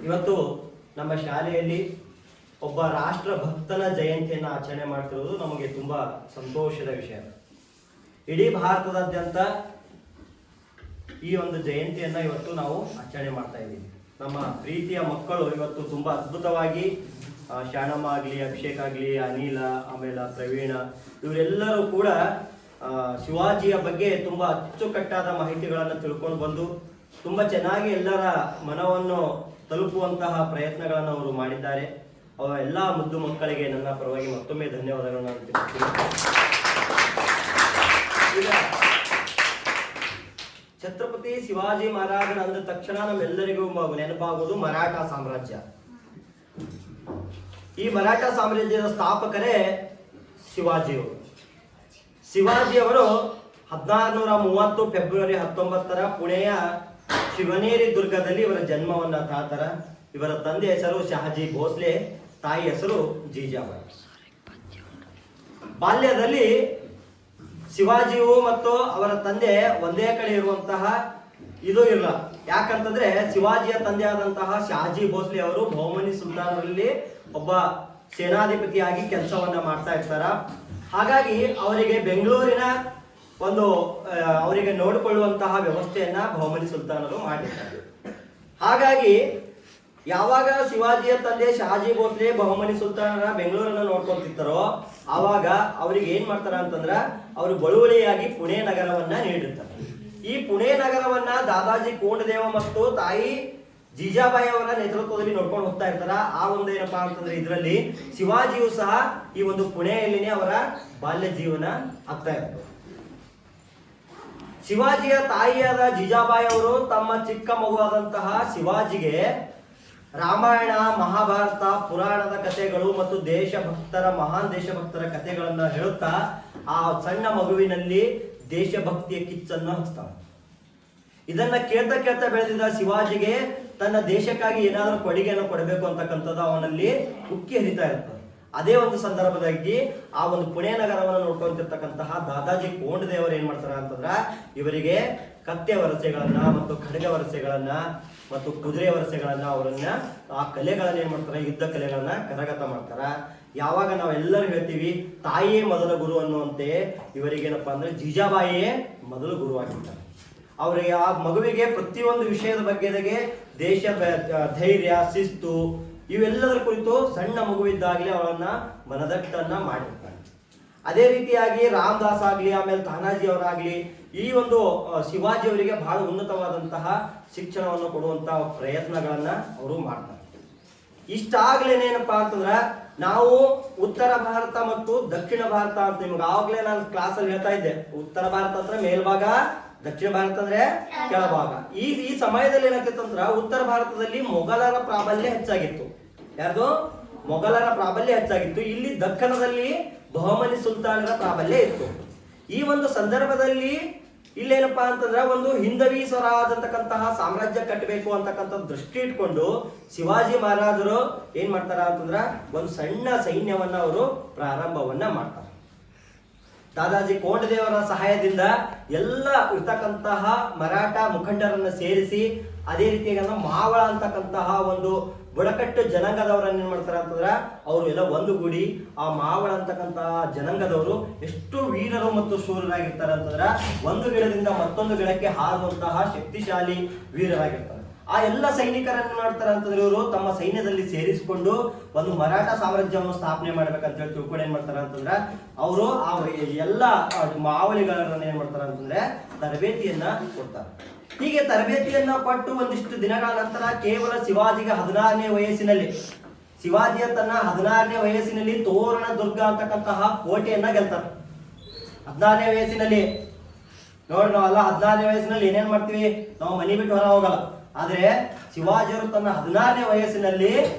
ಇವತ್ತು ನಮ್ಮ ಶಾಲೆಯಲ್ಲಿ ಒಬ್ಬ ರಾಷ್ಟ್ರ ಭಕ್ತನ ಜಯಂತಿಯನ್ನು ಆಚರಣೆ ಮಾಡ್ತಿರೋದು ನಮಗೆ ತುಂಬಾ ಸಂತೋಷದ ವಿಷಯ. ಇಡೀ ಭಾರತದಾದ್ಯಂತ ಈ ಒಂದು ಜಯಂತಿಯನ್ನ ಇವತ್ತು ನಾವು ಆಚರಣೆ ಮಾಡ್ತಾ ಇದ್ದೀವಿ. ನಮ್ಮ ಪ್ರೀತಿಯ ಮಕ್ಕಳು ಇವತ್ತು ತುಂಬಾ ಅದ್ಭುತವಾಗಿ ಶಾಣಮ್ಮ ಆಗಲಿ, ಅಭಿಷೇಕ್ ಆಗಲಿ, ಅನಿಲ, ಆಮೇಲೆ ಪ್ರವೀಣ, ಇವರೆಲ್ಲರೂ ಕೂಡ ಶಿವಾಜಿಯ ಬಗ್ಗೆ ತುಂಬಾ ಅಚ್ಚುಕಟ್ಟಾದ ಮಾಹಿತಿಗಳನ್ನು ತಿಳ್ಕೊಂಡು ಬಂದು ತುಂಬಾ ಚೆನ್ನಾಗಿ ಎಲ್ಲರ ಮನವನ್ನು ತಲುಪುವಂತಹ ಪ್ರಯತ್ನಗಳನ್ನು ಅವರು ಮಾಡಿದ್ದಾರೆ. ಅವರ ಎಲ್ಲ ಮುದ್ದು ಮಕ್ಕಳಿಗೆ ನನ್ನ ಪರವಾಗಿ ಮತ್ತೊಮ್ಮೆ ಧನ್ಯವಾದಗಳನ್ನು ತಿಳಿಸ್ತೀನಿ. ಈಗ ಛತ್ರಪತಿ ಶಿವಾಜಿ ಮಹಾರಾಜನ ಅಂದ ತಕ್ಷಣ ನಮ್ಮೆಲ್ಲರಿಗೂ ನೆನಪಾಗುವುದು ಮರಾಠ ಸಾಮ್ರಾಜ್ಯ. ಈ ಮರಾಠ ಸಾಮ್ರಾಜ್ಯದ ಸ್ಥಾಪಕರೇ ಶಿವಾಜಿಯವರು. ಶಿವಾಜಿಯವರು 1630 ಫೆಬ್ರವರಿ 19 ಪುಣೆಯ ಶಿವನೇರಿ ದುರ್ಗದಲ್ಲಿ ಇವರ ಜನ್ಮವನ್ನ ತಾತರ. ಇವರ ತಂದೆ ಹೆಸರು ಶಹಾಜಿ ಭೋಸ್ಲೆ, ತಾಯಿ ಹೆಸರು ಜೀಜಾಬಾಯಿ. ಬಾಲ್ಯದಲ್ಲಿ ಶಿವಾಜಿಯು ಮತ್ತು ಅವರ ತಂದೆ ಒಂದೇ ಕಡೆ ಇರುವಂತಹ ಇದು ಇಲ್ಲ. ಯಾಕಂತಂದ್ರೆ ಶಿವಾಜಿಯ ತಂದೆಯಾದಂತಹ ಶಹಾಜಿ ಭೋಸ್ಲೆ ಅವರು ಬಹುಮನಿ ಸುಲ್ತಾನರಲ್ಲಿ ಒಬ್ಬ ಸೇನಾಧಿಪತಿಯಾಗಿ ಕೆಲಸವನ್ನ ಮಾಡ್ತಾ ಇರ್ತಾರ. ಹಾಗಾಗಿ ಅವರಿಗೆ ಬೆಂಗಳೂರಿನ ಒಂದು ಅವರಿಗೆ ನೋಡಿಕೊಳ್ಳುವಂತಹ ವ್ಯವಸ್ಥೆಯನ್ನ ಬಹುಮನಿ ಸುಲ್ತಾನರು ಮಾಡಿರ್ತಾರೆ. ಹಾಗಾಗಿ ಯಾವಾಗ ಶಿವಾಜಿಯ ತಂದೆ ಶಹಾಜಿ ಭೋಸ್ಲೆ ಬಹುಮನಿ ಸುಲ್ತಾನರ ಬೆಂಗಳೂರನ್ನ ನೋಡ್ಕೊಂತಿರ್ತಾರೋ ಆವಾಗ ಅವ್ರಿಗೆ ಏನ್ ಮಾಡ್ತಾರ ಅಂತಂದ್ರ ಅವರು ಬಳುವಳಿಯಾಗಿ ಪುಣೆ ನಗರವನ್ನ ನೀಡಿರ್ತಾರೆ. ಈ ಪುಣೆ ನಗರವನ್ನ ದಾದಾಜಿ ಕೋಂಡದೇವ ಮತ್ತು ತಾಯಿ ಜೀಜಾಬಾಯಿ ಅವರ ನೇತೃತ್ವದಲ್ಲಿ ನೋಡ್ಕೊಂಡು ಹೋಗ್ತಾ ಇರ್ತಾರ. ಆ ಒಂದು ಏನಪ್ಪಾ ಅಂತಂದ್ರೆ ಇದರಲ್ಲಿ ಶಿವಾಜಿಯು ಸಹ ಈ ಒಂದು ಪುಣೆಯಲ್ಲಿನೇ ಅವರ ಬಾಲ್ಯ ಜೀವನ ಆಗ್ತಾ ಇರ್ತದೆ. ಶಿವಾಜಿಯ ತಾಯಿಯಾದ ಜೀಜಾಬಾಯಿ ಅವರು ತಮ್ಮ ಚಿಕ್ಕ ಮಗುವಾದಂತಹ ಶಿವಾಜಿಗೆ ರಾಮಾಯಣ, ಮಹಾಭಾರತ, ಪುರಾಣದ ಕಥೆಗಳು ಮತ್ತು ಮಹಾನ್ ದೇಶಭಕ್ತರ ಕಥೆಗಳನ್ನ ಹೇಳುತ್ತಾ ಆ ಸಣ್ಣ ಮಗುವಿನಲ್ಲಿ ದೇಶಭಕ್ತಿಯ ಕಿಚ್ಚನ್ನು ಹಚ್ತಾನೆ. ಇದನ್ನ ಕೇಳ್ತಾ ಕೇಳ್ತಾ ಬೆಳೆದಿದ್ದ ಶಿವಾಜಿಗೆ ತನ್ನ ದೇಶಕ್ಕಾಗಿ ಏನಾದರೂ ಕೊಡುಗೆಯನ್ನು ಕೊಡಬೇಕು ಅಂತಕ್ಕಂಥದ್ದು ಅವನಲ್ಲಿ ಉಕ್ಕಿ ಹರಿತಾ ಇರ್ತದೆ. ಅದೇ ಒಂದು ಸಂದರ್ಭದಲ್ಲಿ ಆ ಒಂದು ಪುಣೆ ನಗರವನ್ನು ನೋಡ್ಕೊಂತಿರ್ತಕ್ಕಂತಹ ದಾದಾಜಿ ಕೋಂಡದೇವರು ಏನ್ ಮಾಡ್ತಾರ ಅಂತಂದ್ರ ಇವರಿಗೆ ಕತ್ತೆ ವರಸೆಗಳನ್ನ ಮತ್ತು ಖಡ್ಗ ವರಸೆಗಳನ್ನ ಮತ್ತು ಕುದುರೆ ವರಸೆಗಳನ್ನ ಅವರನ್ನ ಆ ಕಲೆಗಳನ್ನ ಏನ್ ಮಾಡ್ತಾರ, ಯುದ್ಧ ಕಲೆಗಳನ್ನ ಕರಗತ ಮಾಡ್ತಾರ. ಯಾವಾಗ ನಾವೆಲ್ಲರೂ ಹೇಳ್ತೀವಿ ತಾಯಿಯೇ ಮೊದಲ ಗುರು ಅನ್ನುವಂತೆ ಇವರಿಗೇನಪ್ಪಾ ಅಂದ್ರೆ ಜೀಜಾಬಾಯಿಯೇ ಮೊದಲು ಗುರುವಾಗಿರ್ತಾರೆ. ಅವರಿಗೆ ಆ ಮಗುವಿಗೆ ಪ್ರತಿಯೊಂದು ವಿಷಯದ ಬಗ್ಗೆದಾಗೆ ದೇಶ ಧೈರ್ಯ, ಶಿಸ್ತು ಇವೆಲ್ಲದರ ಕುರಿತು ಸಣ್ಣ ಮಗುವಿದ್ದಾಗಲೇ ಅವಳನ್ನ ಮನದಟ್ಟನ್ನ ಮಾಡಿರ್ತಾನೆ. ಅದೇ ರೀತಿಯಾಗಿ ರಾಮದಾಸ್ ಆಗ್ಲಿ, ಆಮೇಲೆ ತಾನಾಜಿ ಅವರಾಗ್ಲಿ ಈ ಒಂದು ಶಿವಾಜಿ ಅವರಿಗೆ ಬಹಳ ಉನ್ನತವಾದಂತಹ ಶಿಕ್ಷಣವನ್ನು ಕೊಡುವಂತಹ ಪ್ರಯತ್ನಗಳನ್ನ ಅವರು ಮಾಡ್ತಾರೆ. ಇಷ್ಟಾಗ್ಲೇನೇನಪ್ಪಾ ಅಂತಂದ್ರ ನಾವು ಉತ್ತರ ಭಾರತ ಮತ್ತು ದಕ್ಷಿಣ ಭಾರತ ಅಂತ ನಿಮ್ಗೆ ಆವಾಗಲೇ ನಾನು ಕ್ಲಾಸಲ್ಲಿ ಹೇಳ್ತಾ ಇದ್ದೆ. ಉತ್ತರ ಭಾರತ ಅಂದ್ರೆ ಮೇಲ್ಭಾಗ, ದಕ್ಷಿಣ ಭಾರತ ಅಂದ್ರೆ ಕೆಳಭಾಗ. ಈ ಸಮಯದಲ್ಲಿ ಏನಾಗ್ತಿತ್ತು ಅಂದ್ರ ಉತ್ತರ ಭಾರತದಲ್ಲಿ ಮೊಘಲರ ಪ್ರಾಬಲ್ಯ ಹೆಚ್ಚಾಗಿತ್ತು. ಯಾರ್ದು? ಮೊಘಲರ ಪ್ರಾಬಲ್ಯ ಹೆಚ್ಚಾಗಿತ್ತು. ಇಲ್ಲಿ ದಕ್ಕನದಲ್ಲಿ ಬಹುಮನಿ ಸುಲ್ತಾನರ ಪ್ರಾಬಲ್ಯ ಇತ್ತು. ಈ ಒಂದು ಸಂದರ್ಭದಲ್ಲಿ ಇಲ್ಲೇನಪ್ಪಾ ಅಂತಂದ್ರೆ ಒಂದು ಹಿಂದವಿ ಸ್ವರಾಜ್ ಅಂತಕ್ಕಂತಹ ಸಾಮ್ರಾಜ್ಯ ಕಟ್ಟಬೇಕು ಅಂತಕ್ಕಂಥ ದೃಷ್ಟಿ ಇಟ್ಕೊಂಡು ಶಿವಾಜಿ ಮಹಾರಾಜರು ಏನ್ ಮಾಡ್ತಾರ ಅಂತಂದ್ರ ಒಂದು ಸಣ್ಣ ಸೈನ್ಯವನ್ನ ಅವರು ಪ್ರಾರಂಭವನ್ನ ಮಾಡ್ತಾರೆ. ದಾದಾಜಿ ಕೋಂಡದೇವರ ಸಹಾಯದಿಂದ ಎಲ್ಲ ಇರ್ತಕ್ಕಂತಹ ಮರಾಠ ಮುಖಂಡರನ್ನ ಸೇರಿಸಿ ಅದೇ ರೀತಿಯಾಗಿ ಮಾವಳ ಅಂತಕ್ಕಂತಹ ಒಂದು ಬುಡಕಟ್ಟು ಜನಾಂಗದವರನ್ನ ಏನ್ ಮಾಡ್ತಾರ ಅಂತಂದ್ರ ಅವರು ಎಲ್ಲ ಒಂದುಗೂಡಿ ಆ ಮಾವಳ ಅಂತಕ್ಕಂತಹ ಜನಾಂಗದವರು ಎಷ್ಟು ವೀರರು ಮತ್ತು ಶೂರರಾಗಿರ್ತಾರೆ ಅಂತಂದ್ರ ಒಂದು ಗಿಡದಿಂದ ಮತ್ತೊಂದು ಗಿಡಕ್ಕೆ ಹಾರುವಂತಹ ಶಕ್ತಿಶಾಲಿ ವೀರರಾಗಿರ್ತಾರೆ. ಆ ಎಲ್ಲ ಸೈನಿಕರನ್ನು ಮಾಡ್ತಾರೆ ಅಂತಂದ್ರೆ ಇವರು ತಮ್ಮ ಸೈನ್ಯದಲ್ಲಿ ಸೇರಿಸಿಕೊಂಡು ಒಂದು ಮರಾಠ ಸಾಮ್ರಾಜ್ಯವನ್ನು ಸ್ಥಾಪನೆ ಮಾಡ್ಬೇಕಂತ ಹೇಳಿ ತಿಳ್ಕೊಂಡು ಏನ್ ಮಾಡ್ತಾರ ಅಂತಂದ್ರ ಅವರು ಆ ಎಲ್ಲ ಮಾವಳಿಗಳನ್ನ ಏನ್ ಮಾಡ್ತಾರ ಅಂತಂದ್ರೆ ತರಬೇತಿಯನ್ನ ಕೊಡ್ತಾರೆ. ಹೀಗೆ ತರಬೇತಿಯನ್ನ ಕೊಟ್ಟು ಒಂದಿಷ್ಟು ದಿನಗಳ ನಂತರ ಕೇವಲ ಶಿವಾಜಿಗೆ 16ನೇ ವಯಸ್ಸಿನಲ್ಲಿ ಶಿವಾಜಿಯ ತನ್ನ 16ನೇ ವಯಸ್ಸಿನಲ್ಲಿ ತೋರಣ ದುರ್ಗ ಅಂತಕ್ಕಂತಹ ಕೋಟೆಯನ್ನ ಗೆಲ್ತಾರೆ. 16ನೇ ವಯಸ್ಸಿನಲ್ಲಿ ನೋಡಿ, ನಾವೆಲ್ಲ 16ನೇ ವಯಸ್ಸಿನಲ್ಲಿ ಏನೇನ್ ಮಾಡ್ತೀವಿ, ನಾವು ಮನೆ ಬಿಟ್ಟು ಹೊರ ಹೋಗಲ್ಲ. ಆದ್ರೆ ಶಿವಾಜಿಯವರು ತನ್ನ 16ನೇ ವಯಸ್ಸಿನಲ್ಲಿ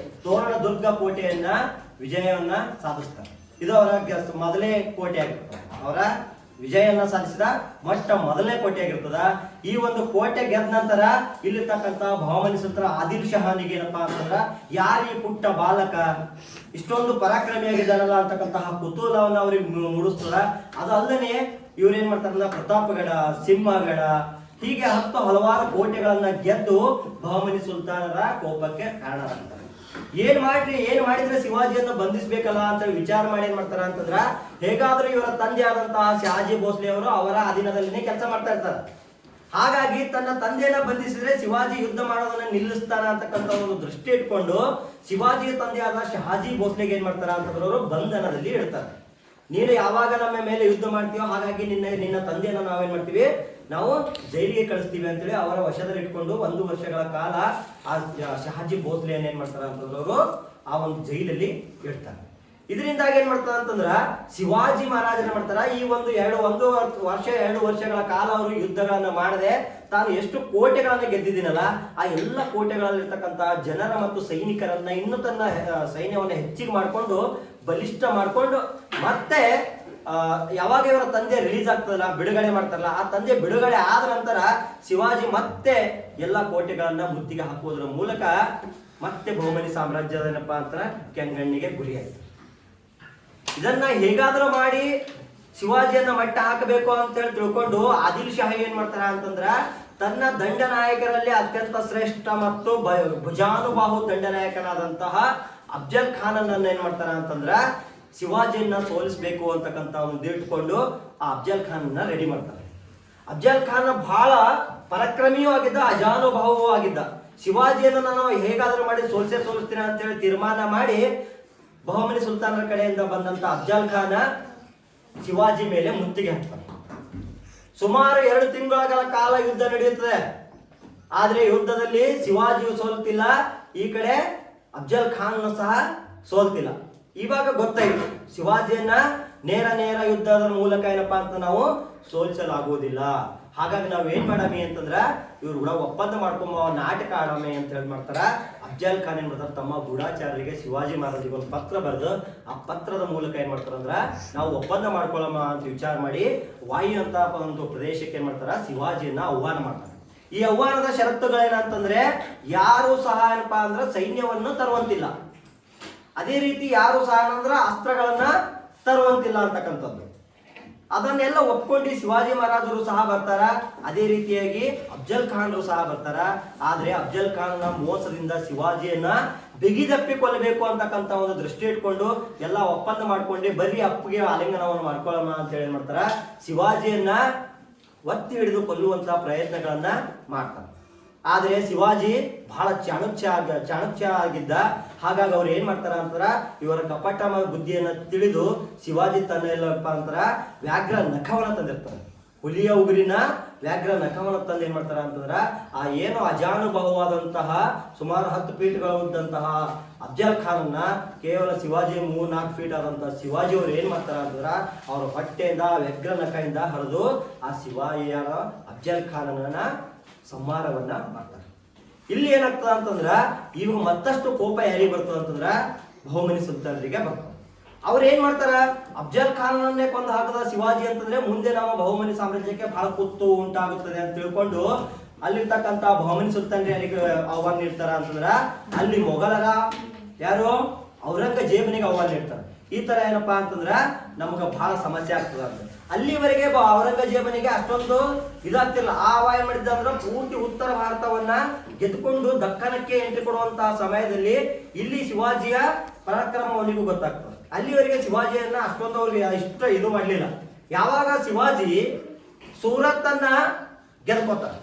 ತೋರಣ ದುರ್ಗ ಕೋಟೆಯನ್ನ ವಿಜಯವನ್ನ ಸಾಧಿಸ್ತಾರೆ. ಇದು ಅವರ ಮೊದಲೇ ಕೋಟೆ ಆಗಿರ್ತದೆ. ಅವರ ವಿಜಯನ್ನ ಸಾಧಿಸಿದ ಮೊದಲನೇ ಕೋಟೆ ಆಗಿರ್ತದ. ಈ ಒಂದು ಕೋಟೆ ಗೆದ್ದ ನಂತರ ಇಲ್ಲಿರ್ತಕ್ಕಂಥ ಬಹುಮನಿ ಸುಲ್ತಾನ ಆದಿಲ್ ಶಹಾನಿಗೆ ಏನಪ್ಪಾ ಅಂತಂದ್ರ ಯಾರು ಈ ಪುಟ್ಟ ಬಾಲಕ ಇಷ್ಟೊಂದು ಪರಾಕ್ರಮಿಯಾಗಿದ್ದಾನಲ್ಲ ಅಂತಕ್ಕಂತಹ ಕುತೂಹಲವನ್ನ ಅವ್ರಿಗೆ ಮೂಡಿಸ್ತದ. ಅದು ಅಲ್ಲದೆ ಇವ್ರೇನ್ ಮಾಡ್ತಾರಲ್ಲ ಪ್ರತಾಪಗಡ, ಸಿಂಹಗಡ ಹೀಗೆ ಹಲವಾರು ಕೋಟೆಗಳನ್ನ ಗೆದ್ದು ಬಹಮನಿ ಸುಲ್ತಾನರ ಕೋಪಕ್ಕೆ ಕಾರಣರಾಗ್ತಾರೆ. ಏನ್ ಮಾಡಿದ್ರೆ ಶಿವಾಜಿಯನ್ನು ಬಂಧಿಸ್ಬೇಕಲ್ಲ ಅಂತ ವಿಚಾರ ಮಾಡಿ ಏನ್ ಮಾಡ್ತಾರ ಅಂತಂದ್ರ, ಹೇಗಾದ್ರೂ ಇವರ ತಂದೆ ಆದಂತಹ ಶಹಾಜಿ ಭೋಸ್ಲೆ ಅವರು ಅವರ ಅಧೀನದಲ್ಲಿನೇ ಕೆಲಸ ಮಾಡ್ತಾ ಇರ್ತಾರೆ. ಹಾಗಾಗಿ ತನ್ನ ತಂದೆಯನ್ನ ಬಂಧಿಸಿದ್ರೆ ಶಿವಾಜಿ ಯುದ್ಧ ಮಾಡೋದನ್ನ ನಿಲ್ಲಿಸ್ತಾನ ಅಂತಕ್ಕಂಥ ಒಂದು ದೃಷ್ಟಿ ಇಟ್ಕೊಂಡು ಶಿವಾಜಿಯ ತಂದೆಯಾದ ಶಹಾಜಿ ಭೋಸ್ಲೆಗೆ ಏನ್ ಮಾಡ್ತಾರ ಅಂತಂದ್ರೆ ಅವರು ಬಂಧನದಲ್ಲಿ ಇಡ್ತಾರೆ. ನೀನು ಯಾವಾಗ ನಮ್ಮ ಮೇಲೆ ಯುದ್ಧ ಮಾಡ್ತೀವೋ ಹಾಗಾಗಿ ನಿನ್ನ ತಂದೆಯನ್ನ ನಾವೇನ್ ಮಾಡ್ತೀವಿ, ನಾವು ಜೈಲಿಗೆ ಕಳಿಸ್ತೀವಿ ಅಂತೇಳಿ ಅವರ ವಶದಲ್ಲಿ ಇಟ್ಕೊಂಡು 1 ವರ್ಷಗಳ ಕಾಲ ಆ ಶಹಾಜಿ ಭೋಸ್ಲೆಯನ್ನ ಏನ್ ಮಾಡ್ತಾರ ಅಂತಂದ್ರೆ ಅವರು ಆ ಒಂದು ಜೈಲಲ್ಲಿ ಇಡ್ತಾರೆ. ಇದರಿಂದಾಗಿ ಏನ್ ಮಾಡ್ತಾರ ಅಂತಂದ್ರ ಶಿವಾಜಿ ಮಹಾರಾಜನ ಮಾಡ್ತಾರ ಈ ಒಂದು 2 ವರ್ಷಗಳ ಕಾಲ ಅವರು ಯುದ್ಧಗಳನ್ನ ಮಾಡದೆ ತಾನು ಎಷ್ಟು ಕೋಟೆಗಳನ್ನ ಗೆದ್ದಿದ್ದೀನಲ್ಲ ಆ ಎಲ್ಲ ಕೋಟೆಗಳಲ್ಲಿರ್ತಕ್ಕಂತಹ ಜನರ ಮತ್ತು ಸೈನಿಕರನ್ನ ಇನ್ನು ತನ್ನ ಸೈನ್ಯವನ್ನ ಹೆಚ್ಚಿಗೆ ಮಾಡ್ಕೊಂಡು ಬಲಿಷ್ಠ ಮಾಡ್ಕೊಂಡು ಮತ್ತೆ ಯಾವಾಗ ಇವರ ತಂದೆ ರಿಲೀಸ್ ಆಗ್ತದಲ್ಲ, ಬಿಡುಗಡೆ ಮಾಡ್ತಾರಲ್ಲ, ಆ ತಂದೆ ಬಿಡುಗಡೆ ಆದ ನಂತರ ಶಿವಾಜಿ ಮತ್ತೆ ಎಲ್ಲ ಕೋಟೆಗಳನ್ನ ಮುತ್ತಿಗೆ ಹಾಕುವುದರ ಮೂಲಕ ಮತ್ತೆ ಬಹಮನಿ ಸಾಮ್ರಾಜ್ಯದ ಏನಪ್ಪಾ ಅಂತ ಕೆಂಗಣ್ಣಿಗೆ ಗುರಿಯಾಯಿತು. ಇದನ್ನ ಹೇಗಾದ್ರೂ ಮಾಡಿ ಶಿವಾಜಿಯನ್ನ ಮಟ್ಟ ಹಾಕಬೇಕು ಅಂತ ಹೇಳಿ ತಿಳ್ಕೊಂಡು ಆದಿಲ್ ಶಾಹಿ ಏನ್ ಮಾಡ್ತಾರ ಅಂತಂದ್ರ ತನ್ನ ದಂಡ ನಾಯಕರಲ್ಲಿ ಅತ್ಯಂತ ಶ್ರೇಷ್ಠ ಮತ್ತು ಭುಜಾನುಬಾಹು ದಂಡನಾಯಕನಾದಂತಹ ಅಫ್ಜಲ್ ಖಾನನ್ನ ಏನ್ ಮಾಡ್ತಾರ ಅಂತಂದ್ರ ಶಿವಾಜಿಯನ್ನ ಸೋಲಿಸಬೇಕು ಅಂತಕ್ಕಂಥ ಒಂದು ಇಟ್ಕೊಂಡು ಆ ಅಫ್ಜಲ್ ಖಾನನ್ನ ರೆಡಿ ಮಾಡ್ತಾರೆ. ಅಫ್ಜಲ್ ಖಾನ್ ಬಹಳ ಪರಾಕ್ರಮಿಯೂ ಆಗಿದ್ದ, ಅಜಾನುಭಾವವೂ ಆಗಿದ್ದ. ಶಿವಾಜಿಯನ್ನ ನಾನು ಹೇಗಾದ್ರೂ ಮಾಡಿ ಸೋಲಿಸ್ತೀನಿ ಅಂತ ಹೇಳಿ ತೀರ್ಮಾನ ಮಾಡಿ ಬಹಮನಿ ಸುಲ್ತಾನರ ಕಡೆಯಿಂದ ಬಂದಂತ ಅಫ್ಜಲ್ ಖಾನ ಶಿವಾಜಿ ಮೇಲೆ ಮುತ್ತಿಗೆ ಹಾಕ್ತಾನೆ. ಸುಮಾರು 2 ತಿಂಗಳ ಕಾಲ ಯುದ್ಧ ನಡೆಯುತ್ತದೆ. ಆದ್ರೆ ಯುದ್ಧದಲ್ಲಿ ಶಿವಾಜಿಯು ಸೋಲ್ತಿಲ್ಲ, ಈ ಕಡೆ ಅಫ್ಜಲ್ ಖಾನ್ ಸಹ ಸೋಲ್ತಿಲ್ಲ. ಇವಾಗ ಗೊತ್ತಾಯ್ತು ಶಿವಾಜಿಯನ್ನ ನೇರ ಯುದ್ಧದ ಮೂಲಕ ಏನಪ್ಪಾ ಅಂತ ನಾವು ಸೋಲಿಸಲಾಗುವುದಿಲ್ಲ. ಹಾಗಾಗಿ ನಾವ್ ಏನ್ ಮಾಡಮಿ ಅಂತಂದ್ರ ಇವ್ರು ಕೂಡ ಒಪ್ಪಂದ ಮಾಡ್ಕೊಂಬ ನಾಟಕ ಆಡಮೆ ಅಂತ ಹೇಳಿ ಮಾಡ್ತಾರ. ಅಫ್ಜಲ್ ಖಾನ್ ಏನ್ ಮಾಡ್ತಾರ, ತಮ್ಮ ಗೂಢಾಚಾರ್ಯರಿಗೆ ಶಿವಾಜಿ ಮಹಾರಾಜಿಗೆ ಒಂದು ಪತ್ರ ಬರೆದು ಆ ಪತ್ರದ ಮೂಲಕ ಏನ್ ಮಾಡ್ತಾರಂದ್ರ ನಾವು ಒಪ್ಪಂದ ಮಾಡ್ಕೊಳ್ಳಮ್ಮ ಅಂತ ವಿಚಾರ ಮಾಡಿ ವಾಯು ಅಂತ ಒಂದು ಪ್ರದೇಶಕ್ಕೆ ಏನ್ ಮಾಡ್ತಾರ ಶಿವಾಜಿಯನ್ನ ಆಹ್ವಾನ ಮಾಡ್ತಾರೆ. ಈ ಆಹ್ವಾನದ ಷರತ್ತುಗಳೇನಂತಂದ್ರೆ ಯಾರು ಸಹ ಏನಪ್ಪಾ ಅಂದ್ರ ಸೈನ್ಯವನ್ನು ತರುವಂತಿಲ್ಲ, ಅದೇ ರೀತಿ ಯಾರು ಸಹ ಅಂದ್ರ ಅಸ್ತ್ರಗಳನ್ನ ತರುವಂತಿಲ್ಲ ಅಂತಕ್ಕಂಥದ್ದು. ಅದನ್ನೆಲ್ಲ ಒಪ್ಕೊಂಡು ಶಿವಾಜಿ ಮಹಾರಾಜರು ಸಹ ಬರ್ತಾರ, ಅದೇ ರೀತಿಯಾಗಿ ಅಫ್ಜಲ್ ಖಾನ್ರು ಸಹ ಬರ್ತಾರ. ಆದ್ರೆ ಅಫ್ಜಲ್ ಖಾನ್ ಮೋಸದಿಂದ ಶಿವಾಜಿಯನ್ನ ಬಿಗಿದಪ್ಪಿ ಕೊಲ್ಲಬೇಕು ಅಂತಕ್ಕಂಥ ಒಂದು ದೃಷ್ಟಿ ಇಟ್ಕೊಂಡು ಎಲ್ಲ ಒಪ್ಪಂದ ಮಾಡ್ಕೊಂಡು ಬರೀ ಅಪ್ಪಿಗೆ ಆಲಿಂಗನವನ್ನು ಮಾಡ್ಕೊಳ್ಳೋಣ ಅಂತ ಹೇಳಿ ಮಾಡ್ತಾರ. ಶಿವಾಜಿಯನ್ನ ಒತ್ತಿ ಹಿಡಿದು ಕೊಲ್ಲುವಂತ ಪ್ರಯತ್ನಗಳನ್ನ ಮಾಡ್ತಾರೆ. ಆದ್ರೆ ಶಿವಾಜಿ ಬಹಳ ಚಾಣಕ್ಯ ಆಗಿದ್ದ. ಹಾಗಾಗಿ ಅವ್ರು ಏನ್ ಮಾಡ್ತಾರ ಅಂತಾರ, ಇವರ ಕಪಟ ಬುದ್ಧಿಯನ್ನ ತಿಳಿದು ಶಿವಾಜಿ ತನ್ನ ಎಲ್ಲಪ್ಪ ಅಂತಾರ ವ್ಯಾಘ್ರ ನಖವನ್ನ ತಂದಿರ್ತಾರೆ. ಹುಲಿಯ ಉಗುರಿನ ವ್ಯಾಘ್ರ ನಖವನ್ನ ತಂದು ಏನ್ ಮಾಡ್ತಾರ ಅಂತಂದ್ರ ಆ ಏನು ಅಜಾನುಭವವಾದಂತಹ ಸುಮಾರು 10 ಫೀಟ್ಗಳಿದ್ದಂತಹ ಅಫ್ಜಲ್ ಖಾನನ್ನ ಕೇವಲ ಶಿವಾಜಿ 3-4 ಫೀಟ್ ಆದಂತಹ ಶಿವಾಜಿ ಅವ್ರು ಏನ್ ಮಾಡ್ತಾರ ಅಂತಂದ್ರ ಅವ್ರ ಹೊಟ್ಟೆಯಿಂದ ವ್ಯಾಘ್ರ ನಖದಿಂದ ಹರಿದು ಆ ಶಿವಾಜಿಯ ಅಫ್ಜಲ್ ಖಾನನ್ನ ಸಂಹಾರವನ್ನ ಮಾಡ್ತಾರೆ. ಇಲ್ಲಿ ಏನಾಗ್ತದ ಅಂತಂದ್ರ ಇವಾಗ ಮತ್ತಷ್ಟು ಕೋಪ ಯಾರಿಗೆ ಬರ್ತದ ಅಂತಂದ್ರ ಬಹಮನಿ ಸುಲ್ತಾನರಿಗೆ ಬರ್ತದೆ. ಅವ್ರು ಏನ್ ಮಾಡ್ತಾರ, ಅಫ್ಜಲ್ ಖಾನನ್ನೇ ಕೊಂದು ಹಾಕದ ಶಿವಾಜಿ ಅಂತಂದ್ರೆ ಮುಂದೆ ನಮ್ಮ ಬಹಮನಿ ಸಾಮ್ರಾಜ್ಯಕ್ಕೆ ಬಹಳ ಕುತ್ತು ಉಂಟಾಗುತ್ತದೆ ಅಂತ ತಿಳ್ಕೊಂಡು ಅಲ್ಲಿರ್ತಕ್ಕಂಥ ಬಹಮನಿ ಸುಲ್ತಾನರಿಗೆ ಅಲ್ಲಿಗೆ ಆಹ್ವಾನ ನೀಡ್ತಾರ ಅಂತಂದ್ರ ಅಲ್ಲಿ ಮೊಘಲರ ಯಾರು ಔರಂಗಜೇಬನಿಗೆ ಆಹ್ವಾನ ನೀಡ್ತಾರೆ. ಈ ತರ ಏನಪ್ಪಾ ಅಂತಂದ್ರ ನಮ್ಗ ಬಹಳ ಸಮಸ್ಯೆ ಆಗ್ತದ ಅಂತ. ಅಲ್ಲಿವರೆಗೆ ಔರಂಗಜೇಬನಿಗೆ ಅಷ್ಟೊಂದು ಇದಾಗ್ತಿಲ್ಲ. ಆ ಏನ್ ಮಾಡಿದ್ದ ಅಂದ್ರೆ ಪೂರ್ತಿ ಉತ್ತರ ಭಾರತವನ್ನ ಗೆದ್ದುಕೊಂಡು ದಕ್ಕನಕ್ಕೆ ಎಂಟ್ರಿ ಕೊಡುವಂತಹ ಸಮಯದಲ್ಲಿ ಇಲ್ಲಿ ಶಿವಾಜಿಯ ಪರಾಕ್ರಮ ಅವನಿಗೂ ಗೊತ್ತಾಗ್ತದೆ. ಅಲ್ಲಿವರೆಗೆ ಶಿವಾಜಿಯನ್ನ ಅಷ್ಟೊಂದು ಅವ್ರಿಗೆ ಇಷ್ಟ ಇದು ಮಾಡ್ಲಿಲ್ಲ. ಯಾವಾಗ ಶಿವಾಜಿ ಸೂರತ್ ಗೆದ್ಕೋತಾನೆ,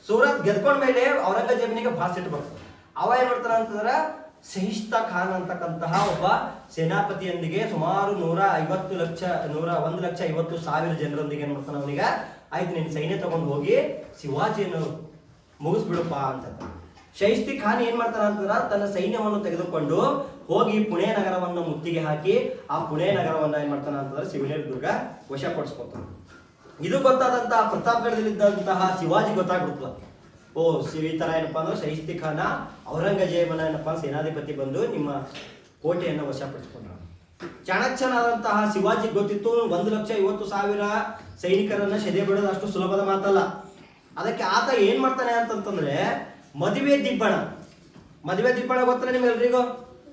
ಸೂರತ್ ಗೆದ್ಕೊಂಡ ಮೇಲೆ ಔರಂಗಜೇಬನಿಗೆ ಬಹಳ ಸಿಟ್ಟು ಬರ್ತದೆ. ಅವ ಏನ್ ಮಾಡ್ತಾರ ಅಂತಂದ್ರ ಶಹಿಸ್ತಾ ಖಾನ್ ಅಂತಕ್ಕಂತಹ ಒಬ್ಬ ಸೇನಾಪತಿಯೊಂದಿಗೆ ಸುಮಾರು 1,50,000 ಜನರೊಂದಿಗೆ ಏನ್ ಮಾಡ್ತಾನ ಅವನಿಗೆ, ಆಯ್ತು ನಿನ್ ಸೈನ್ಯ ತಗೊಂಡು ಹೋಗಿ ಶಿವಾಜಿಯನ್ನು ಮುಗಿಸ್ಬಿಡಪ್ಪ ಅಂತ. ಶಹಿಸ್ತಿ ಖಾನ್ ಏನ್ ಮಾಡ್ತಾನ ಅಂತಂದ್ರ ತನ್ನ ಸೈನ್ಯವನ್ನು ತೆಗೆದುಕೊಂಡು ಹೋಗಿ ಪುಣೆ ನಗರವನ್ನು ಮುತ್ತಿಗೆ ಹಾಕಿ ಆ ಪುಣೆ ನಗರವನ್ನ ಏನ್ ಮಾಡ್ತಾನ ಅಂತಂದ್ರೆ ಶಿವನೇರಿ ದುರ್ಗ ವಶಪಡಿಸ್ಕೊತಾನ. ಇದು ಗೊತ್ತಾದಂತಹ ಪ್ರತಾಪ್ಗಢದಲ್ಲಿದ್ದಂತಹ ಶಿವಾಜಿ ಗೊತ್ತಾಗ್ಬಿಡ್ತದ, ಓ ಈ ತರ ಏನಪ್ಪಾ ಅಂದ್ರೆ ಶಹಿಸ್ತಿ ಖಾನ ಔರಂಗಜೇಬನ ಏನಪ್ಪಾ ಸೇನಾಧಿಪತಿ ಬಂದು ನಿಮ್ಮ ಕೋಟೆಯನ್ನು ವಶಪಡಿಸಿಕೊಂಡ್ರ. ಚಾಣಕ್ಯನಾದಂತಹ ಶಿವಾಜಿ ಗೊತ್ತಿತ್ತು 1,50,000 ಸೈನಿಕರನ್ನ ಸೆದೆ ಬಿಡೋದು ಅಷ್ಟು ಸುಲಭದ ಮಾತಲ್ಲ. ಅದಕ್ಕೆ ಆತ ಏನ್ ಮಾಡ್ತಾನೆ ಅಂತಂತಂದ್ರೆ ಮದುವೆ ದಿಬ್ಬಣ ಗೊತ್ತಲ್ಲ ನಿಮ್ಗೆಲ್ರಿಗೂ.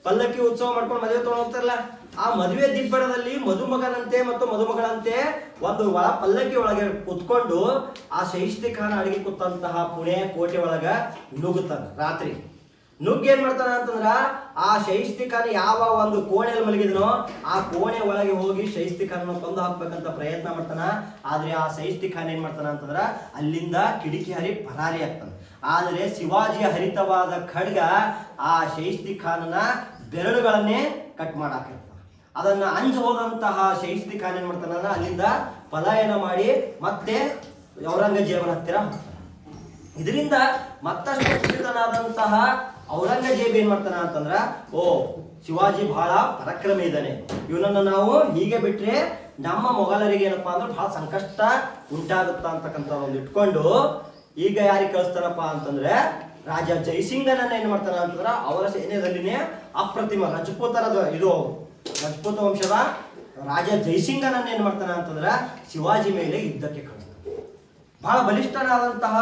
ಪಲ್ಲಕ್ಕಿ ಉತ್ಸವ ಮಾಡ್ಕೊಂಡು ಮದುವೆ ತಗೊಂಡು ಹೋಗ್ತಾರಲ್ಲ, ಆ ಮದುವೆ ದಿಬ್ಬಣದಲ್ಲಿ ಮದುಮಗನಂತೆ ಮತ್ತು ಮದುಮಗಳಂತೆ ಒಂದು ಪಲ್ಲಕ್ಕಿ ಒಳಗೆ ಕುತ್ಕೊಂಡು ಆ ಶೈಸ್ತಿ ಖಾನ ಅಡಿಗೆ ಕೂತಂತಹ ಪುಣೆ ಕೋಟೆ ಒಳಗ ನುಗ್ಗುತ್ತಾನ. ರಾತ್ರಿ ನುಗ್ಗೇನ್ ಮಾಡ್ತಾನ ಅಂತಂದ್ರ ಆ ಶೈಸ್ತಿ ಖಾನ ಯಾವ ಒಂದು ಕೋಣೆಯಲ್ಲಿ ಮಲಗಿದನೋ ಆ ಕೋಣೆ ಒಳಗೆ ಹೋಗಿ ಶೈಸ್ತಿ ಖಾನ ಕೊಂದು ಹಾಕ್ಬೇಕಂತ ಪ್ರಯತ್ನ ಮಾಡ್ತಾನ. ಆದ್ರೆ ಆ ಶೈಸ್ತಿ ಖಾನ್ ಏನ್ ಮಾಡ್ತಾನ ಅಂತಂದ್ರ ಅಲ್ಲಿಂದ ಕಿಡಿಕಿ ಹರಿ ಪರಾರಿ ಆಗ್ತಾನ. ಆದ್ರೆ ಶಿವಾಜಿಯ ಹರಿತವಾದ ಖಡ್ಗ ಆ ಶೈಸ್ತಿ ಖಾನನ ಬೆರಳುಗಳನ್ನೇ ಕಟ್ ಮಾಡಾಕಿರ್ತಾನ. ಅದನ್ನ ಅಂಜ ಹೋದಂತಹ ಶೈಸ್ತಿ ಖಾನ್ ಏನ್ ಮಾಡ್ತಾನ ಅಲ್ಲಿಂದ ಪಲಾಯನ ಮಾಡಿ ಮತ್ತೆ ಔರಂಗಜೇಬನ ಹತ್ತಿರ ಹೋಗ್ತಾನ. ಇದರಿಂದ ಮತ್ತಷ್ಟು ಕುಪಿತನಾದಂತಹ ಔರಂಗಜೇಬ್ ಏನ್ ಮಾಡ್ತಾನ ಅಂತಂದ್ರ, ಓ ಶಿವಾಜಿ ಬಹಳ ಪರಾಕ್ರಮಿ ಇದ್ದಾನೆ, ಇವನನ್ನ ನಾವು ಹೀಗೆ ಬಿಟ್ರೆ ನಮ್ಮ ಮೊಘಲರಿಗೆ ಏನಪ್ಪಾ ಅಂದ್ರೆ ಬಹಳ ಸಂಕಷ್ಟ ಉಂಟಾಗುತ್ತ ಅಂತಕ್ಕಂಥ ಒಂದು ಇಟ್ಕೊಂಡು ಈಗ ಯಾರಿಗೆ ಕಳಿಸ್ತಾನಪ್ಪ ಅಂತಂದ್ರೆ ರಾಜ ಜೈಸಿಂಗನನ್ನ ಏನ್ ಮಾಡ್ತಾನ ಅಂತಂದ್ರ ಅವರ ಸೈನ್ಯದಲ್ಲಿನೇ ಅಪ್ರತಿಮ ರಜಪೂತ ವಂಶದ ರಾಜ ಜೈಸಿಂಗನನ್ನ ಏನ್ ಮಾಡ್ತಾನ ಅಂತಂದ್ರ ಶಿವಾಜಿ ಮೇಲೆ ಯುದ್ಧಕ್ಕೆ ಕಳಿಸ್ತಾನ. ಬಹಳ ಬಲಿಷ್ಠನಾದಂತಹ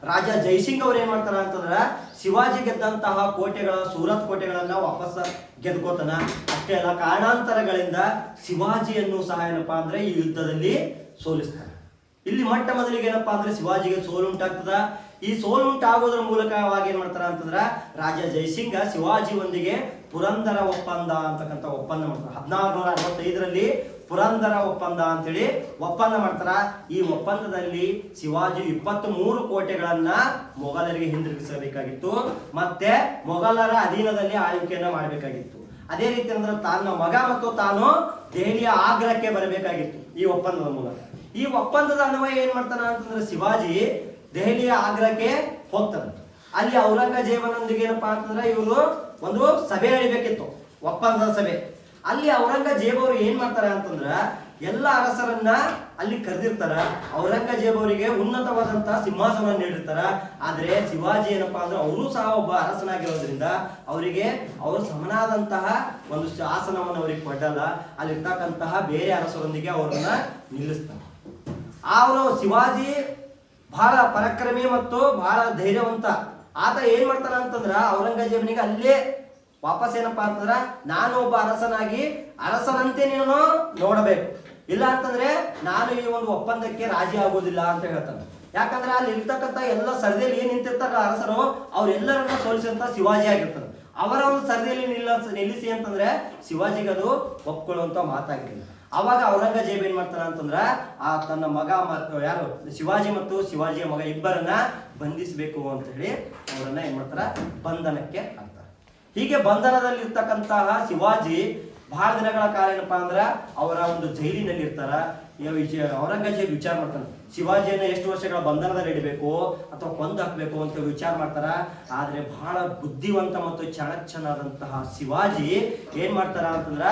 ರಾಜ ಜೈಸಿಂಗ್ ಅವ್ರು ಏನ್ ಮಾಡ್ತಾರ ಅಂತಂದ್ರ ಶಿವಾಜಿ ಗೆದ್ದಂತಹ ಕೋಟೆಗಳ ಸೂರತ್ ಕೋಟೆಗಳನ್ನ ವಾಪಸ್ ಗೆದ್ಕೋತಾನ. ಅಷ್ಟೇ ಅಲ್ಲ, ಕಾರಣಾಂತರಗಳಿಂದ ಶಿವಾಜಿಯನ್ನು ಸಹ ಏನಪ್ಪಾ ಅಂದ್ರೆ ಈ ಯುದ್ಧದಲ್ಲಿ ಸೋಲಿಸ್ತಾನೆ. ಇಲ್ಲಿ ಮೊಟ್ಟ ಮೊದಲಿಗೆ ಏನಪ್ಪಾ ಅಂದ್ರೆ ಶಿವಾಜಿಗೆ ಸೋಲುಂಟಾಗ್ತದ. ಈ ಸೋಲುಂಟಾಗೋದ್ರ ಮೂಲಕವಾಗಿ ಏನ್ ಮಾಡ್ತಾರ ಅಂತಂದ್ರ ರಾಜ ಜೈಸಿಂಗ ಶಿವಾಜಿಯೊಂದಿಗೆ ಪುರಂದರ ಒಪ್ಪಂದ ಅಂತಕ್ಕಂಥ ಒಪ್ಪಂದ ಮಾಡ್ತಾರ. 1665ರಲ್ಲಿ ಪುರಂದರ ಒಪ್ಪಂದ ಅಂತೇಳಿ ಒಪ್ಪಂದ ಮಾಡ್ತಾರ. ಈ ಒಪ್ಪಂದದಲ್ಲಿ ಶಿವಾಜಿ 23 ಕೋಟೆಗಳನ್ನ ಮೊಘಲರಿಗೆ ಹಿಂದಿರುಗಿಸಬೇಕಾಗಿತ್ತು, ಮತ್ತೆ ಮೊಘಲರ ಅಧೀನದಲ್ಲಿ ಆಳ್ವಿಕೆಯನ್ನ ಮಾಡಬೇಕಾಗಿತ್ತು. ಅದೇ ರೀತಿ ಅಂದ್ರೆ ತನ್ನ ಮಗ ಮತ್ತು ತಾನು ದೆಹಲಿಯ ಆಗ್ರಹಕ್ಕೆ ಬರಬೇಕಾಗಿತ್ತು ಈ ಒಪ್ಪಂದದ ಮೂಲಕ. ಈ ಒಪ್ಪಂದದ ಅನ್ವಯ ಏನ್ ಮಾಡ್ತಾನ ಅಂತಂದ್ರೆ ಶಿವಾಜಿ ದೆಹಲಿಯ ಆಗ್ರಹಕ್ಕೆ ಹೋಗ್ತಾನೆ. ಅಲ್ಲಿ ಔರಂಗಜೇಬನೊಂದಿಗೆ ಏನಪ್ಪಾ ಅಂತಂದ್ರೆ ಇವರು ಒಂದು ಸಭೆ ನಡಿಬೇಕಿತ್ತು, ಒಪ್ಪಂದದ ಸಭೆ. ಅಲ್ಲಿ ಔರಂಗಜೇಬ್ ಅವರು ಏನ್ ಮಾಡ್ತಾರ ಅಂತಂದ್ರ ಎಲ್ಲ ಅರಸರನ್ನ ಅಲ್ಲಿ ಕರೆದಿರ್ತಾರ. ಔರಂಗಜೇಬ್ ಅವರಿಗೆ ಉನ್ನತವಾದಂತಹ ಸಿಂಹಾಸನ ನೀಡಿರ್ತಾರ. ಆದ್ರೆ ಶಿವಾಜಿ ಏನಪ್ಪಾ ಅಂದ್ರೆ ಅವರು ಸಹ ಒಬ್ಬ ಅರಸನಾಗಿರೋದ್ರಿಂದ ಅವರಿಗೆ ಅವರು ಸಮನಾದಂತಹ ಒಂದು ಶಾಸನವನ್ನು ಅವರಿಗೆ ಕೊಡಲ್ಲ. ಅಲ್ಲಿರ್ತಕ್ಕಂತಹ ಬೇರೆ ಅರಸರೊಂದಿಗೆ ಅವರನ್ನ ನಿಲ್ಲಿಸ್ತಾರೆ. ಅವರು ಶಿವಾಜಿ ಬಹಳ ಪರಾಕ್ರಮಿ ಮತ್ತು ಬಹಳ ಧೈರ್ಯವಂತ. ಆತ ಏನ್ ಮಾಡ್ತಾರ ಅಂತಂದ್ರ ಔರಂಗಜೇಬನಿಗೆ ಅಲ್ಲೇ ವಾಪಸ್ ಏನಪ್ಪಾ ಅಂತಂದ್ರ ನಾನು ಒಬ್ಬ ಅರಸನಾಗಿ ಅರಸನಂತೆ ನೀನು ನೋಡಬೇಕು, ಇಲ್ಲ ಅಂತಂದ್ರೆ ನಾನು ಈ ಒಂದು ಒಪ್ಪಂದಕ್ಕೆ ರಾಜಿ ಆಗೋದಿಲ್ಲ ಅಂತ ಹೇಳ್ತಾನೆ. ಯಾಕಂದ್ರೆ ಅಲ್ಲಿ ಇರ್ತಕ್ಕಂಥ ಎಲ್ಲ ಸರದಿಯಲ್ಲಿ ಏನ್ ನಿಂತಿರ್ತಾರ ಅರಸರು ಅವರೆಲ್ಲರನ್ನ ಸೋಲಿಸಿದಂತ ಶಿವಾಜಿ ಆಗಿರ್ತಾರೆ. ಅವರ ಒಂದು ಸರದಿಯಲ್ಲಿ ನಿಲ್ಲಿಸಿ ಅಂತಂದ್ರೆ ಶಿವಾಜಿಗೆ ಅದು ಒಪ್ಕೊಳ್ಳುವಂತ ಮಾತಾಗಿರಲಿಲ್ಲ. ಅವಾಗ ಔರಂಗಜೇಬ್ ಏನ್ ಮಾಡ್ತಾನ ಅಂತಂದ್ರ ಆ ತನ್ನ ಮಗ ಮತ್ತು ಯಾರು ಶಿವಾಜಿ ಮತ್ತು ಶಿವಾಜಿಯ ಮಗ ಇಬ್ಬರನ್ನ ಬಂಧಿಸಬೇಕು ಅಂತ ಹೇಳಿ ಅವರನ್ನ ಏನ್ ಮಾಡ್ತಾರ ಬಂಧನಕ್ಕೆ ಹಾಕ್ತಾರೆ. ಹೀಗೆ ಬಂಧನದಲ್ಲಿರ್ತಕ್ಕಂತಹ ಶಿವಾಜಿ ಬಹಳ ದಿನಗಳ ಕಾಲ ಏನಪ್ಪಾ ಅಂದ್ರ ಅವರ ಒಂದು ಜೈಲಿನಲ್ಲಿ ಇರ್ತಾರ. ಔರಂಗಜೇಬ್ ವಿಚಾರ ಮಾಡ್ತಾನೆ, ಶಿವಾಜಿಯನ್ನ ಎಷ್ಟು ವರ್ಷಗಳ ಬಂಧನದಲ್ಲಿ ಇಡಬೇಕು ಅಥವಾ ಕೊಂದು ಹಾಕ್ಬೇಕು ಅಂತ ವಿಚಾರ ಮಾಡ್ತಾರ. ಆದ್ರೆ ಬಹಳ ಬುದ್ಧಿವಂತ ಮತ್ತು ಚಾಣಕ್ಷನಾದಂತಹ ಶಿವಾಜಿ ಏನ್ ಮಾಡ್ತಾರ ಅಂತಂದ್ರ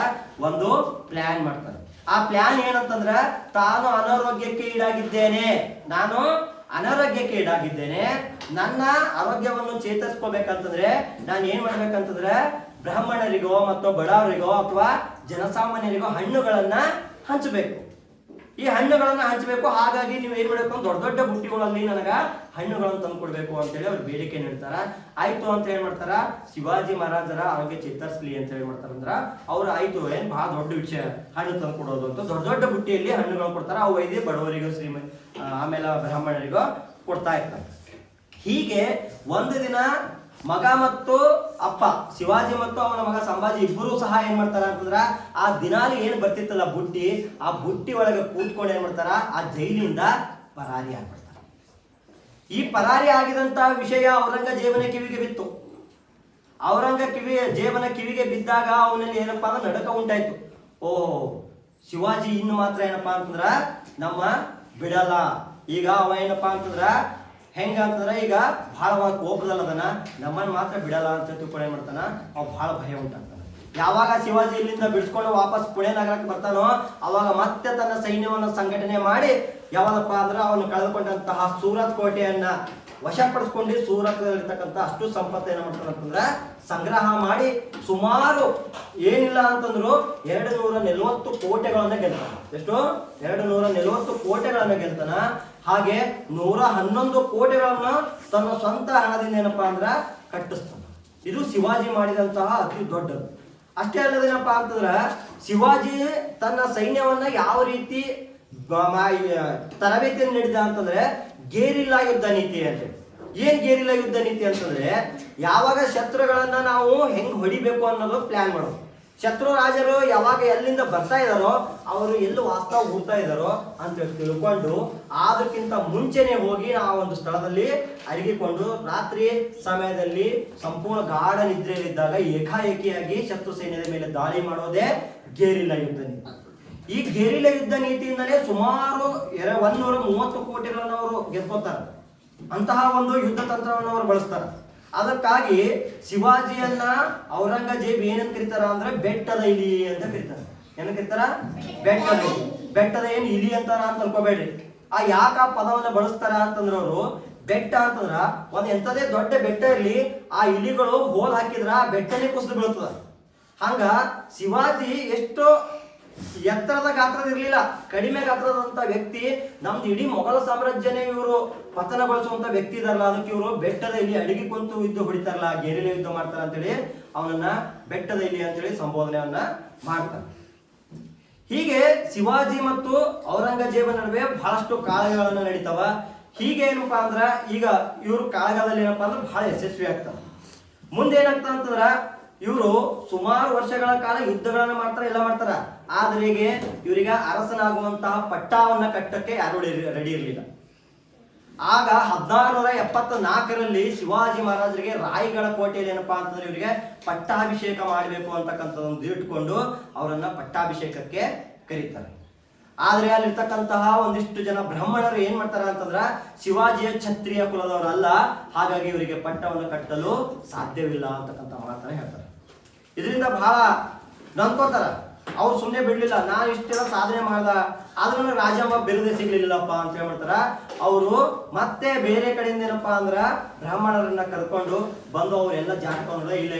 ಒಂದು ಪ್ಲಾನ್ ಮಾಡ್ತಾರೆ. ಆ ಪ್ಲಾನ್ ಏನಂತಂದ್ರ ತಾನು ಅನಾರೋಗ್ಯಕ್ಕೆ ಈಡಾಗಿದ್ದೇನೆ, ನನ್ನ ಆರೋಗ್ಯವನ್ನು ಚೇತರಿಸ್ಕೋಬೇಕಂತಂದ್ರೆ ನಾನು ಏನ್ ಮಾಡ್ಬೇಕಂತಂದ್ರೆ ಬ್ರಾಹ್ಮಣರಿಗೋ ಮತ್ತು ಬಡವರಿಗೋ ಅಥವಾ ಜನಸಾಮಾನ್ಯರಿಗೋ ಹಣ್ಣುಗಳನ್ನ ಹಂಚಬೇಕು. ಈ ಹಣ್ಣುಗಳನ್ನ ಹಂಚಬೇಕು. ಹಾಗಾಗಿ ನೀವು ಏನ್ ಮಾಡಬೇಕು, ದೊಡ್ಡ ದೊಡ್ಡ ಬುಟ್ಟಿಗಳಲ್ಲಿ ನನಗ ಹಣ್ಣುಗಳನ್ನು ತಂದು ಕೊಡ್ಬೇಕು ಅಂತೇಳಿ ಅವ್ರು ಬೇಡಿಕೆ ನೀಡ್ತಾರ. ಆಯ್ತು ಅಂತ ಏನ್ ಮಾಡ್ತಾರ, ಶಿವಾಜಿ ಮಹಾರಾಜರ ಆರೋಗ್ಯ ಚೇತರಿಸ್ಲಿ ಅಂತ ಹೇಳಿ ಮಾಡ್ತಾರಂದ್ರ ಅವ್ರು ಆಯ್ತು ಏನ್ ಬಹಳ ದೊಡ್ಡ ವಿಷಯ ಹಣ್ಣು ತಂದು ಕೊಡೋದು ಅಂತ ದೊಡ್ಡ ದೊಡ್ಡ ಬುಟ್ಟಿಯಲ್ಲಿ ಹಣ್ಣುಗಳನ್ನು ಕೊಡ್ತಾರ. ಅವು ಐದೇ ಬಡವರಿಗೂ ಆಮೇಲೆ ಬ್ರಾಹ್ಮಣರಿಗೂ ಕೊಡ್ತಾ ಇರ್ತಾರೆ. ಹೀಗೆ ಒಂದು ದಿನ ಮಗ ಮತ್ತು ಅಪ್ಪ ಶಿವಾಜಿ ಮತ್ತು ಅವನ ಮಗ ಸಂಭಾಜಿ ಇಬ್ಬರು ಸಹ ಏನ್ ಮಾಡ್ತಾರ ಅಂತಂದ್ರ ಆ ದಿನಾಲಿ ಏನ್ ಬರ್ತಿತ್ತಲ್ಲ ಬುಟ್ಟಿ, ಆ ಬುಟ್ಟಿ ಒಳಗೆ ಕೂತ್ಕೊಂಡು ಏನ್ ಮಾಡ್ತಾರ ಆ ಜೈಲಿಂದ ಪರಾರಿ ಆಗ್ಬಿಡ್ತಾರ. ಈ ಪರಾರಿ ಆಗಿದಂತ ವಿಷಯ ಔರಂಗಜೇಬನ ಕಿವಿಗೆ ಬಿತ್ತು. ಔರಂಗಜೇಬನ ಕಿವಿಗೆ ಬಿದ್ದಾಗ ಅವನಲ್ಲಿ ಏನಪ್ಪಾ ಅಂದ್ರೆ ನಡಕ ಉಂಟಾಯ್ತು. ಓಹೋ, ಶಿವಾಜಿ ಇನ್ನು ಮಾತ್ರ ಏನಪ್ಪಾ ಅಂತಂದ್ರ ನಮ್ಮ ಬಿಡಲ್ಲ. ಈಗ ಅವ ಏನಪ್ಪಾ ಅಂತಂದ್ರ ಹೆಂಗ ಅಂತಂದ್ರ ಈಗ ಬಹಳ ಕೋಪದಲ್ಲದನ, ನಮ್ಮನ್ನ ಮಾತ್ರ ಬಿಡಲ್ಲ ಅಂತ ತಿಳ್ಕೊಂಡು ಏನ್ ಮಾಡ್ತಾನ ಅವ್ ಬಹಳ ಭಯ ಉಂಟಾಗ್ತಾನ. ಯಾವಾಗ ಶಿವಾಜಿ ಇಲ್ಲಿಂದ ಬಿಡಿಸ್ಕೊಂಡು ವಾಪಸ್ ಪುಣೆ ನಗರಕ್ಕೆ ಬರ್ತಾನೋ ಅವಾಗ ಮತ್ತೆ ತನ್ನ ಸೈನ್ಯವನ್ನು ಸಂಘಟನೆ ಮಾಡಿ ಯಾವಾಗಪ್ಪ ಅಂದ್ರೆ ಅವನು ಕಳೆದುಕೊಂಡಂತಹ ಸೂರತ್ ಕೋಟೆಯನ್ನ ವಶಪಡಿಸ್ಕೊಂಡು ಸೂರತ್ನಲ್ಲಿರ್ತಕ್ಕಂಥ ಅಷ್ಟು ಸಂಪತ್ತು ಏನ್ ಮಾಡ್ತಾನ ಅಂತಂದ್ರ ಸಂಗ್ರಹ ಮಾಡಿ ಸುಮಾರು ಏನಿಲ್ಲ ಅಂತಂದ್ರು 240 ಕೋಟೆಗಳನ್ನ ಗೆಲ್ತಾನ. ಎಷ್ಟು? 240 ಕೋಟೆಗಳನ್ನ ಗೆಲ್ತಾನ. ಹಾಗೆ 111 ಕೋಟೆಗಳನ್ನ ತನ್ನ ಸ್ವಂತ ಹಣದಿಂದ ಏನಪ್ಪಾ ಅಂದ್ರ ಕಟ್ಟಿಸ್ತಾನ. ಇದು ಶಿವಾಜಿ ಮಾಡಿದಂತಹ ಅತಿ ದೊಡ್ಡದು. ಅಷ್ಟೇ ಅಲ್ಲದೇನಪ್ಪ ಅಂತಂದ್ರ ಶಿವಾಜಿ ತನ್ನ ಸೈನ್ಯವನ್ನ ಯಾವ ರೀತಿ ತರಬೇತಿಯನ್ನು ನೀಡಿದ ಅಂತಂದ್ರೆ ಗೇರಿಲ್ಲಾ ಯುದ್ಧ ನೀತಿ ಅಂತ. ಏನ್ ಗೇರಿಲ್ಲಾ ಯುದ್ಧ ನೀತಿ ಅಂತಂದ್ರೆ ಯಾವಾಗ ಶತ್ರುಗಳನ್ನ ನಾವು ಹೆಂಗ್ ಹೊಡಿಬೇಕು ಅನ್ನೋದು ಪ್ಲಾನ್ ಮಾಡೋದು. ಶತ್ರು ರಾಜರು ಯಾವಾಗ ಎಲ್ಲಿಂದ ಬರ್ತಾ ಇದಾರೋ ಅವರು ಎಲ್ಲಿ ವಾಸ್ತವ ಹೂಡ್ತಾ ಇದಾರೋ ಅಂತ ತಿಳ್ಕೊಂಡು ಅದಕ್ಕಿಂತ ಮುಂಚೆನೆ ಹೋಗಿ ಆ ಒಂದು ಸ್ಥಳದಲ್ಲಿ ಅಡಗಿಕೊಂಡು ರಾತ್ರಿ ಸಮಯದಲ್ಲಿ ಸಂಪೂರ್ಣ ಗಾಢ ನಿದ್ರೆಯಲ್ಲಿದ್ದಾಗ ಏಕಾಏಕಿಯಾಗಿ ಶತ್ರು ಸೈನ್ಯದ ಮೇಲೆ ದಾಳಿ ಮಾಡೋದೇ ಗೇರಿಲ್ಲಾ ಯುದ್ಧ ನೀತಿ. ಈ ಗೇರಿಲ್ಲಾ ಯುದ್ಧ ನೀತಿಯಿಂದಲೇ ಸುಮಾರು 130 ಕೋಟಿಗಳನ್ನು ಅವರು ಗೆದ್ಕೋತಾರೆ. ಅಂತಹ ಒಂದು ಯುದ್ಧ ತಂತ್ರವನ್ನು ಅವರು ಬಳಸ್ತಾರೆ. ಅದಕ್ಕಾಗಿ ಶಿವಾಜಿಯನ್ನ ಔರಂಗಜೇಬ್ ಏನಂತ ಕರೀತಾರ ಅಂದ್ರೆ ಬೆಟ್ಟದ ಇಲಿ ಅಂತ ಕರೀತಾರ. ಏನ ಕರೀತಾರ? ಬೆಟ್ಟದ ಇಲಿ. ಬೆಟ್ಟದ ಏನ್ ಇಲಿ ಅಂತಾರ ಅಂತ ಅನ್ಕೋಬೇಡ್ರಿ. ಯಾಕ ಪದವನ್ನ ಬಳಸ್ತಾರ ಅಂತಂದ್ರ ಅವರು ಬೆಟ್ಟ ಅಂತಂದ್ರ ಒಂದ್ ಎಂತದೇ ದೊಡ್ಡ ಬೆಟ್ಟ ಇರ್ಲಿ ಆ ಇಲಿಗಳು ಹೋಲ್ ಹಾಕಿದ್ರ ಆ ಬೆಟ್ಟನೇ ಕುಸಿದು ಬೀಳ್ತದ. ಹಂಗ ಶಿವಾಜಿ ಎಷ್ಟು ಎತ್ತರದ ಗಾತ್ರದ ಇರ್ಲಿಲ್ಲ, ಕಡಿಮೆ ಗಾತ್ರದಂತ ವ್ಯಕ್ತಿ. ನಮ್ದು ಇಡೀ ಮೊಘಲ ಸಾಮ್ರಾಜ್ಯನೇ ಇವರು ಪತನಗೊಳಿಸುವಂತ ವ್ಯಕ್ತಿ ಇದಾರಲ್ಲ, ಅದಕ್ಕೆ ಇವರು ಬೆಟ್ಟದ ಇಲ್ಲಿ ಅಡಿಗೆ ಕುಂತು ಯುದ್ಧ ಹೊಡಿತಾರಲ್ಲ, ಗೆರಿಲ್ಲ ಯುದ್ಧ ಮಾಡ್ತಾರ ಅಂತೇಳಿ ಅವನನ್ನ ಬೆಟ್ಟದ ಇಲ್ಲಿ ಅಂತೇಳಿ ಸಂಬೋಧನೆಯನ್ನ ಮಾಡ್ತಾರೆ. ಹೀಗೆ ಶಿವಾಜಿ ಮತ್ತು ಔರಂಗಜೇಬ ನಡುವೆ ಬಹಳಷ್ಟು ಕಾಳಗಗಳನ್ನ ನಡೀತಾವ. ಹೀಗೆ ಏನಪ್ಪಾ ಅಂದ್ರ ಈಗ ಇವ್ರ ಕಾಳಗದಲ್ಲಿ ಏನಪ್ಪಾ ಅಂದ್ರೆ ಬಹಳ ಯಶಸ್ವಿ ಆಗ್ತಾವ. ಮುಂದೆ ಏನಾಗ್ತದ ಅಂತಂದ್ರ ಇವರು ಸುಮಾರು ವರ್ಷಗಳ ಕಾಲ ಯುದ್ಧಗಳನ್ನ ಮಾಡ್ತಾರ, ಎಲ್ಲ ಮಾಡ್ತಾರ. ಆದ್ರೆ ಇವರಿಗೆ ಅರಸನಾಗುವಂತಹ ಪಟ್ಟಾವನ್ನ ಕಟ್ಟಕ್ಕೆ ಯಾರು ರೆಡಿ ಇರಲಿಲ್ಲ. ಆಗ 1674ರಲ್ಲಿ ಶಿವಾಜಿ ಮಹಾರಾಜರಿಗೆ ರಾಯಗಢ ಕೋಟೆಯಲ್ಲಿ ಏನಪ್ಪಾ ಅಂತಂದ್ರೆ ಇವರಿಗೆ ಪಟ್ಟಾಭಿಷೇಕ ಮಾಡಬೇಕು ಅಂತಕ್ಕಂಥದ್ದೊಂದು ಇಟ್ಕೊಂಡು ಅವರನ್ನ ಪಟ್ಟಾಭಿಷೇಕಕ್ಕೆ ಕರೀತಾರೆ. ಆದ್ರೆ ಅಲ್ಲಿರ್ತಕ್ಕಂತಹ ಒಂದಿಷ್ಟು ಜನ ಬ್ರಾಹ್ಮಣರು ಏನ್ ಮಾಡ್ತಾರ ಅಂತಂದ್ರ ಶಿವಾಜಿಯ ಕ್ಷತ್ರಿಯ ಕುಲದವರಲ್ಲ, ಹಾಗಾಗಿ ಇವರಿಗೆ ಪಟ್ಟವನ್ನು ಕಟ್ಟಲು ಸಾಧ್ಯವಿಲ್ಲ ಅಂತಕ್ಕಂಥ ಮಾತನ್ನ ಹೇಳ್ತಾರೆ. ಇದರಿಂದ ಬಹಳ ನನ್ಕೋತಾರ. ಅವ್ರು ಸುಮ್ಮನೆ ಬಿಡ್ಲಿಲ್ಲ, ನಾನು ಇಷ್ಟೆಲ್ಲ ಸಾಧನೆ ಮಾಡ್ದ ಆದ್ರೂ ರಾಜಮ್ಮ ಬಿರುದೇ ಸಿಗ್ಲಿಲ್ಲಪ್ಪ ಅಂತ ಹೇಳ್ಬಿಡ್ತಾರ. ಅವರು ಮತ್ತೆ ಬೇರೆ ಕಡೆಯಿಂದ ಏನಪ್ಪಾ ಅಂದ್ರ ಬ್ರಾಹ್ಮಣರನ್ನ ಕರ್ಕೊಂಡು ಬಂದು ಅವರೆಲ್ಲ ಜಾಡ್ಕೊಂಡ್ರೆ ಇಲ್ಲ